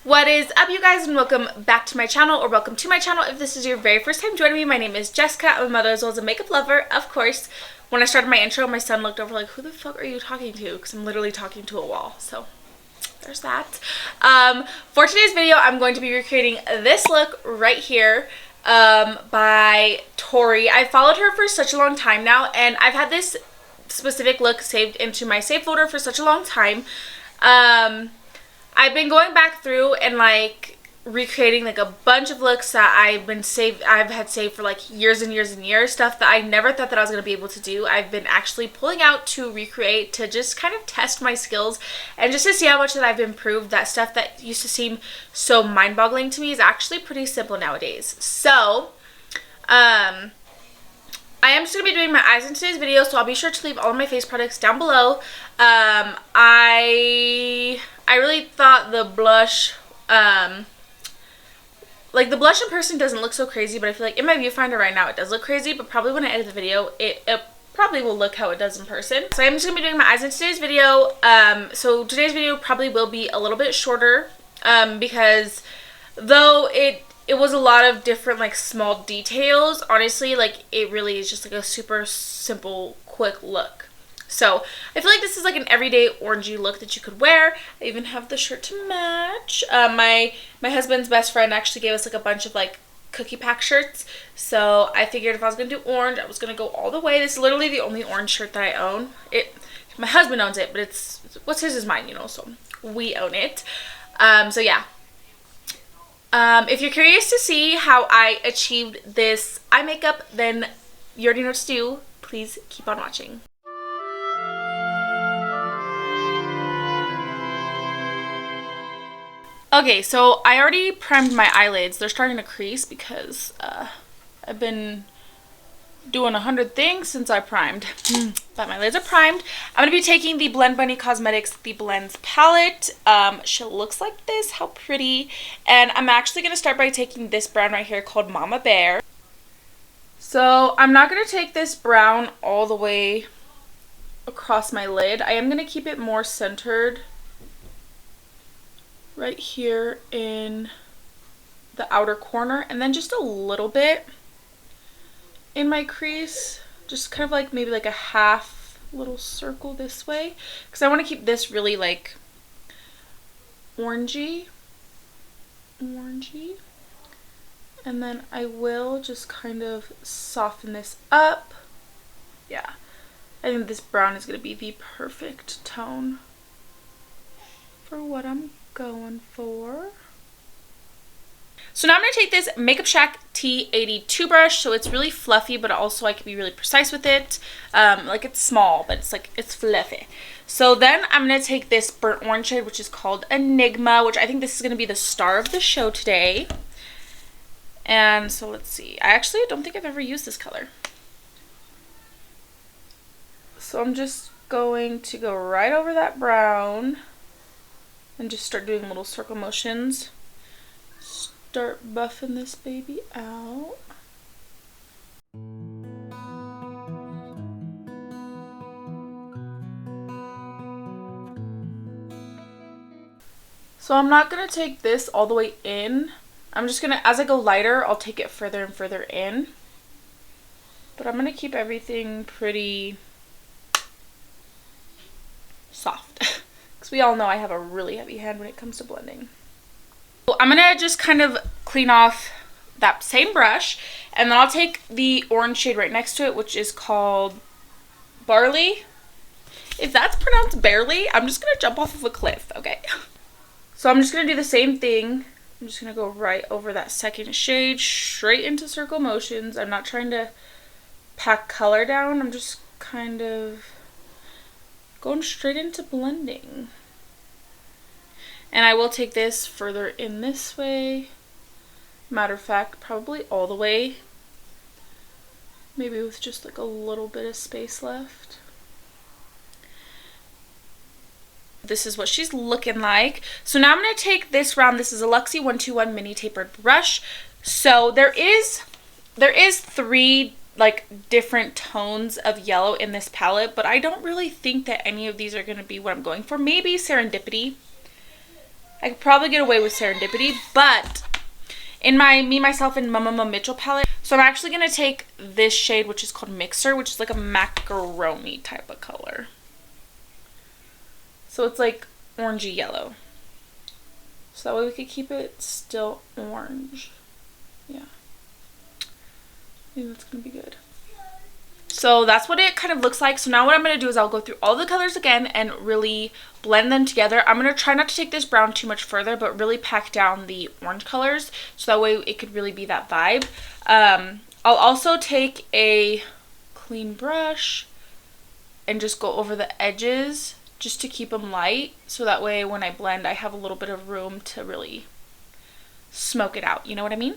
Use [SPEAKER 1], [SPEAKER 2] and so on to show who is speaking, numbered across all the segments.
[SPEAKER 1] What is up, you guys, and welcome back to my channel, or welcome to my channel if this is your very first time joining me. My name is Jessica. I'm a mother as well as a makeup lover, of course. When I started my intro, my son looked over like, who the fuck are you talking to? Because I'm literally talking to a wall, so there's that. For today's video, I'm going to be recreating this look right here by Tori. I followed her for such a long time now, and I've had this specific look saved into my save folder for such a long time. I've been going back through and like recreating like a bunch of looks that I've had saved for like years and years and years, stuff that I never thought that I was going to be able to do. I've been actually pulling out to recreate, to just kind of test my skills and just to see how much that I've improved. That stuff that used to seem so mind-boggling to me is actually pretty simple nowadays. So I am just going to be doing my eyes in today's video, so I'll be sure to leave all of my face products down below. I really thought the blush, like the blush in person doesn't look so crazy, but I feel like in my viewfinder right now it does look crazy, but probably when I edit the video, it probably will look how it does in person. So I'm just going to be doing my eyes in today's video. So today's video probably will be a little bit shorter, because though it was a lot of different like small details, honestly, like it really is just like a super simple, quick look. So I feel like this is like an everyday orangey look that you could wear. I even have the shirt to match. My husband's best friend actually gave us like a bunch of like cookie pack shirts. So I figured if I was going to do orange, I was going to go all the way. This is literally the only orange shirt that I own. My husband owns it, but it's what's his is mine, you know, so we own it. So yeah. If you're curious to see how I achieved this eye makeup, then you already know what to do. Please keep on watching. Okay, so I already primed my eyelids. They're starting to crease because I've been doing 100 things since I primed. But my lids are primed. I'm going to be taking the Blend Bunny Cosmetics The Blends palette. She looks like this. How pretty. And I'm actually going to start by taking this brown right here called Mama Bear. So I'm not going to take this brown all the way across my lid. I am going to keep it more centered right here in the outer corner, and then just a little bit in my crease, just kind of like maybe like a half little circle this way, because I want to keep this really like orangey, and then I will just kind of soften this up. Yeah, I think this brown is going to be the perfect tone for what I'm going for. So now I'm going to take this Makeup Shack T82 brush. So it's really fluffy, but also I can be really precise with it. Like it's small, but it's fluffy. So then I'm going to take this burnt orange shade, which is called Enigma, which I think this is going to be the star of the show today. And so let's see. I actually don't think I've ever used this color. So I'm just going to go right over that brown and just start doing little circle motions. Start buffing this baby out. So I'm not going to take this all the way in. I'm just going to, as I go lighter, I'll take it further and further in. But I'm going to keep everything pretty soft. Because we all know I have a really heavy hand when it comes to blending. So I'm going to just kind of clean off that same brush, and then I'll take the orange shade right next to it, which is called Barley. If that's pronounced barely, I'm just going to jump off of a cliff, okay? So I'm just going to do the same thing. I'm just going to go right over that second shade, straight into circle motions. I'm not trying to pack color down. I'm just kind of going straight into blending. And I will take this further in this way. Matter of fact, probably all the way. Maybe with just like a little bit of space left. This is what she's looking like. So now I'm going to take this round. This is a Luxie 121 mini tapered brush. So there is 3 like different tones of yellow in this palette, but I don't really think that any of these are going to be what I'm going for. Maybe Serendipity. I could probably get away with Serendipity, but in my Me, Myself, and Mama Mitchell palette, so I'm actually going to take this shade, which is called Mixer, which is like a macaroni type of color. So it's like orangey yellow. So that way we could keep it still orange. Yeah. I think that's going to be good. So that's what it kind of looks like. So now what I'm going to do is I'll go through all the colors again and really blend them together. I'm going to try not to take this brown too much further, but really pack down the orange colors so that way it could really be that vibe. I'll also take a clean brush and just go over the edges just to keep them light. So that way when I blend, I have a little bit of room to really smoke it out. You know what I mean?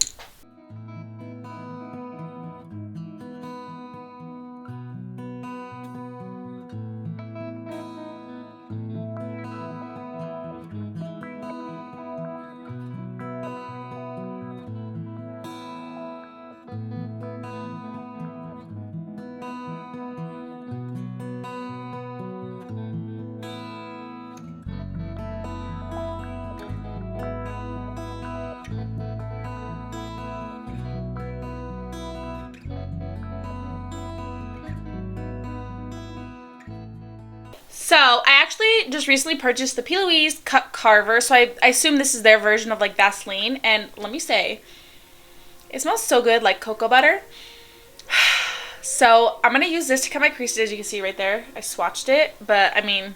[SPEAKER 1] So I actually just recently purchased the P.Louise Cut Carver. So I assume this is their version of like Vaseline. And let me say, it smells so good, like cocoa butter. So I'm going to use this to cut my creases. As you can see right there, I swatched it. But I mean,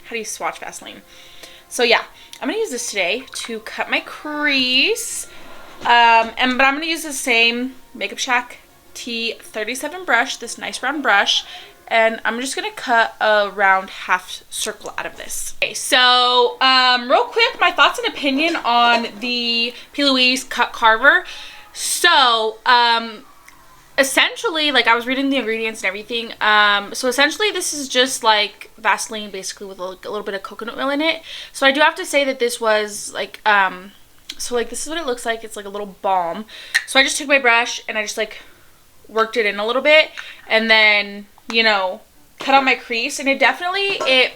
[SPEAKER 1] how do you swatch Vaseline? So yeah, I'm going to use this today to cut my crease. But I'm going to use the same Makeup Shack T37 brush, this nice round brush. And I'm just going to cut a round half circle out of this. Okay, so real quick, my thoughts and opinion on the P.Louise Cut Carver. So essentially, like I was reading the ingredients and everything. So essentially this is just like Vaseline basically with a little bit of coconut oil in it. So I do have to say that this was like, so like this is what it looks like. It's like a little balm. So I just took my brush and I just like worked it in a little bit. And then, you know, cut out my crease, and it definitely it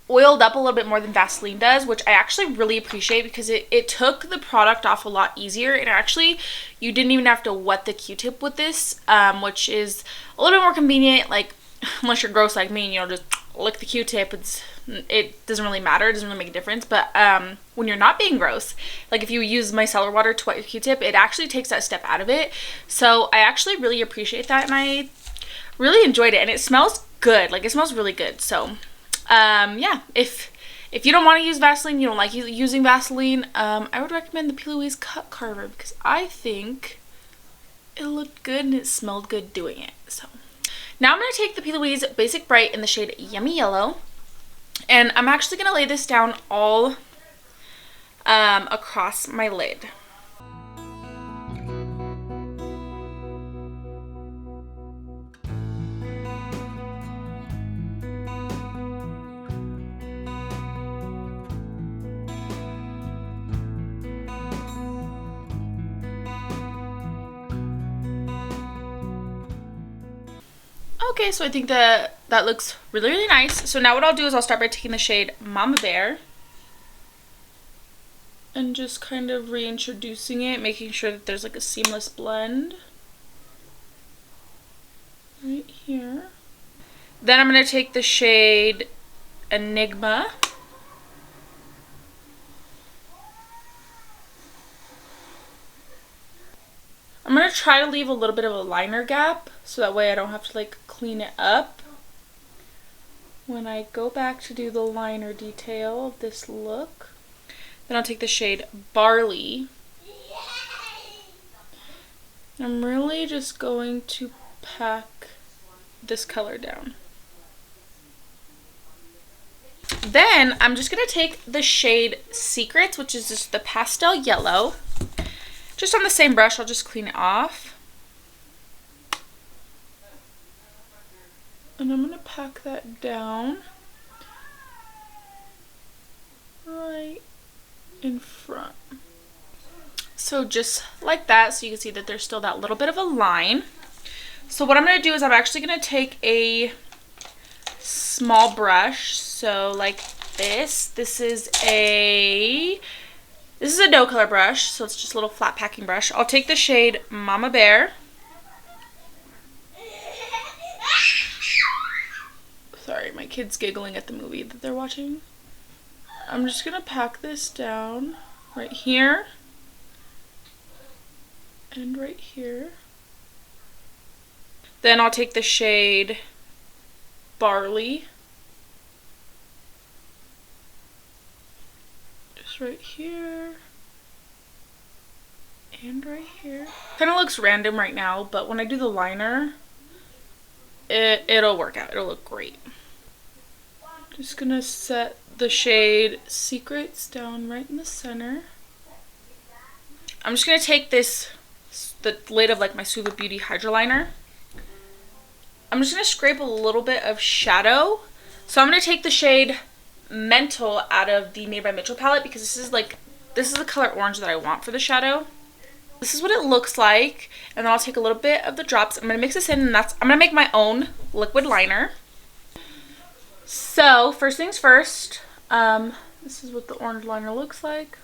[SPEAKER 1] oiled up a little bit more than Vaseline does, which I actually really appreciate because it took the product off a lot easier. And actually you didn't even have to wet the Q-tip with this, which is a little bit more convenient. Like unless you're gross like me and you know just lick the Q-tip, it doesn't really matter, it doesn't really make a difference. But when you're not being gross, like if you use micellar water to wet your Q-tip, it actually takes that step out of it. So I actually really appreciate that, and I really enjoyed it, and it smells good. Like it smells really good. So yeah, if you don't want to use Vaseline, you don't like using Vaseline, I would recommend the P.Louise Cut Carver because I think it looked good and it smelled good doing it. So now I'm going to take the P.Louise Basic Bright in the shade Yummy Yellow, and I'm actually going to lay this down all across my lid. Okay, so I think that looks really, really nice. So now what I'll do is I'll start by taking the shade Mama Bear and just kind of reintroducing it, making sure that there's like a seamless blend right here. Then I'm going to take the shade Enigma. I'm going to try to leave a little bit of a liner gap so that way I don't have to like clean it up when I go back to do the liner detail of this look. Then I'll take the shade Barley. I'm really just going to pack this color down. Then I'm just going to take the shade Secrets, which is just the pastel yellow. Just on the same brush, I'll just clean it off. And I'm going to pack that down right in front. So just like that, so you can see that there's still that little bit of a line. So what I'm going to do is I'm actually going to take a small brush, so like this. This is a no color brush, so it's just a little flat packing brush. I'll take the shade Mama Bear. Sorry, my kid's giggling at the movie that they're watching. I'm just gonna pack this down right here and right here. Then I'll take the shade Barley. Just right here and right here. Kind of looks random right now, but when I do the liner, it'll work out. It'll look great. Just gonna set the shade Secrets down right in the center. I'm just gonna take the lid of like my Suva Beauty Hydro Liner. I'm just gonna scrape a little bit of shadow. So I'm gonna take the shade Mental out of the Made by Mitchell palette because this is the color orange that I want for the shadow. This is what it looks like, and then I'll take a little bit of the drops. I'm gonna mix this in, and I'm gonna make my own liquid liner. So first things first, this is what the orange liner looks like.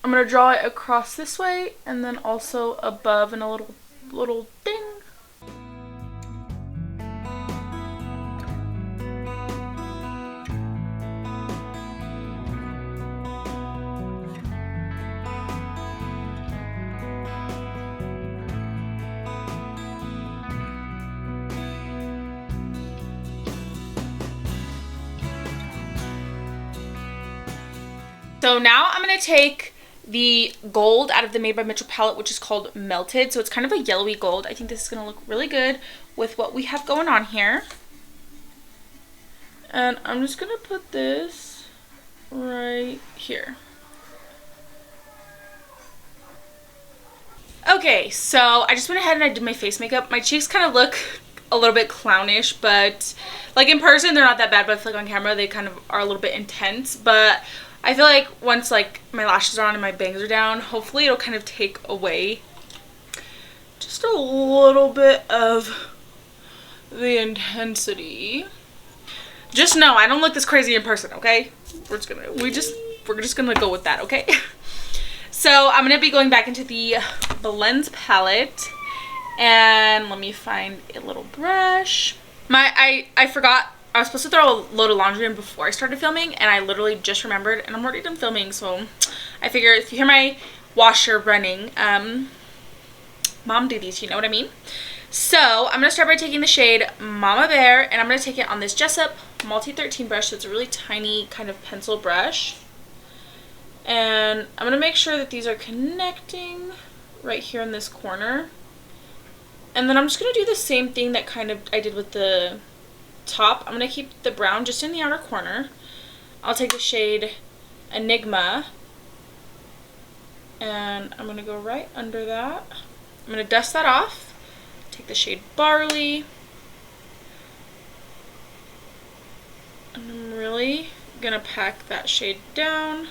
[SPEAKER 1] I'm gonna draw it across this way, and then also above in a little ding. So now I'm going to take the gold out of the Made by Mitchell palette, which is called Melted. So it's kind of a yellowy gold. I think this is going to look really good with what we have going on here. And I'm just going to put this right here. Okay, so I just went ahead and I did my face makeup. My cheeks kind of look a little bit clownish, but like in person they're not that bad, but I feel like on camera they kind of are a little bit intense. But I feel like once like my lashes are on and my bangs are down, hopefully it'll kind of take away just a little bit of the intensity. Just know I don't look this crazy in person, okay? We're just gonna go with that, okay? So I'm gonna be going back into the Blends palette, and let me find a little brush. I forgot I was supposed to throw a load of laundry in before I started filming, and I literally just remembered, and I'm already done filming, so I figure if you hear my washer running, mom duties, you know what I mean? So I'm gonna start by taking the shade Mama Bear, and I'm gonna take it on this Jessup Multi 13 brush. So it's a really tiny kind of pencil brush, and I'm gonna make sure that these are connecting right here in this corner. And then I'm just gonna do the same thing that kind of I did with the top. I'm gonna keep the brown just in the outer corner. I'll take the shade Enigma, and I'm gonna go right under that. I'm gonna dust that off. Take the shade Barley, and I'm really gonna pack that shade down.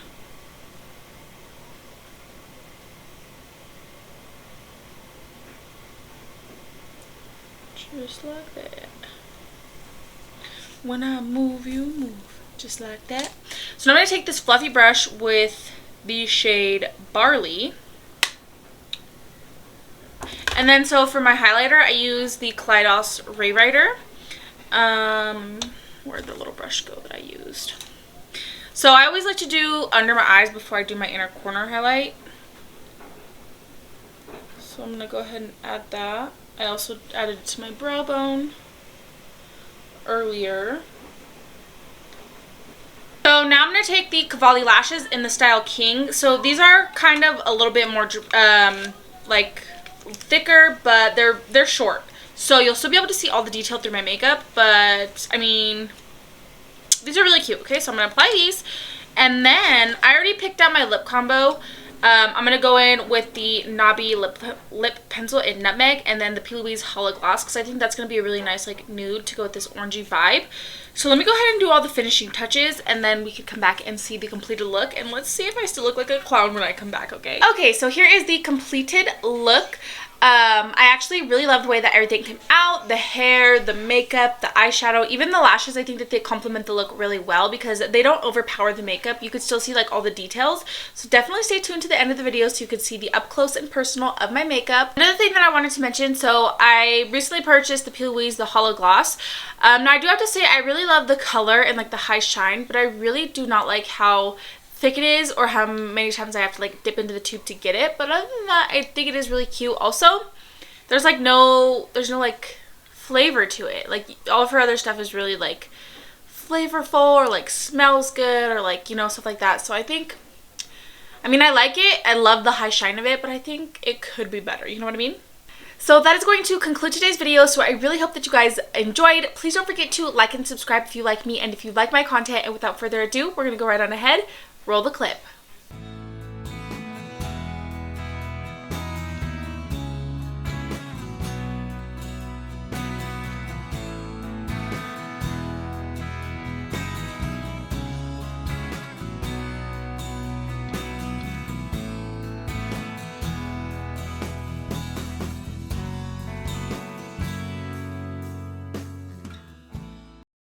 [SPEAKER 1] Just like that. When I move, you move. Just like that. So now I'm going to take this fluffy brush with the shade Barley. And then so for my highlighter, I use the Kaleidos Ray Rider. Where'd the little brush go that I used? So I always like to do under my eyes before I do my inner corner highlight. So I'm going to go ahead and add that. I also added it to my brow bone earlier. So now I'm going to take the Cavalli lashes in the style King. So these are kind of a little bit more like thicker, but they're short. So you'll still be able to see all the detail through my makeup, but I mean, these are really cute. Okay, so I'm going to apply these, and then I already picked out my lip combo. I'm going to go in with the Knobby lip pencil in Nutmeg, and then the P.Louise Hollow Gloss, because I think that's going to be a really nice like nude to go with this orangey vibe. So let me go ahead and do all the finishing touches, and then we can come back and see the completed look, and let's see if I still look like a clown when I come back, okay? Okay, so here is the completed look. I actually really love the way that everything came out. The hair, the makeup, the eyeshadow, even the lashes. I think that they complement the look really well because they don't overpower the makeup. You could still see like all the details. So definitely stay tuned to the end of the video so you could see the up close and personal of my makeup. Another thing that I wanted to mention, so I recently purchased the P.Louise, the Hollow Gloss. Now I do have to say I really love the color and like the high shine, but I really do not like how thick it is or how many times I have to like dip into the tube to get it. But other than that, I think it is really cute. Also, there's no like flavor to it. Like all of her other stuff is really like flavorful or like smells good or like, you know, stuff like that. So I think, I mean, I like it. I love the high shine of it, but I think it could be better. You know what I mean? So that is going to conclude today's video. So I really hope that you guys enjoyed. Please don't forget to like and subscribe if you like me and if you like my content. And without further ado, we're going to go right on ahead. Roll the clip.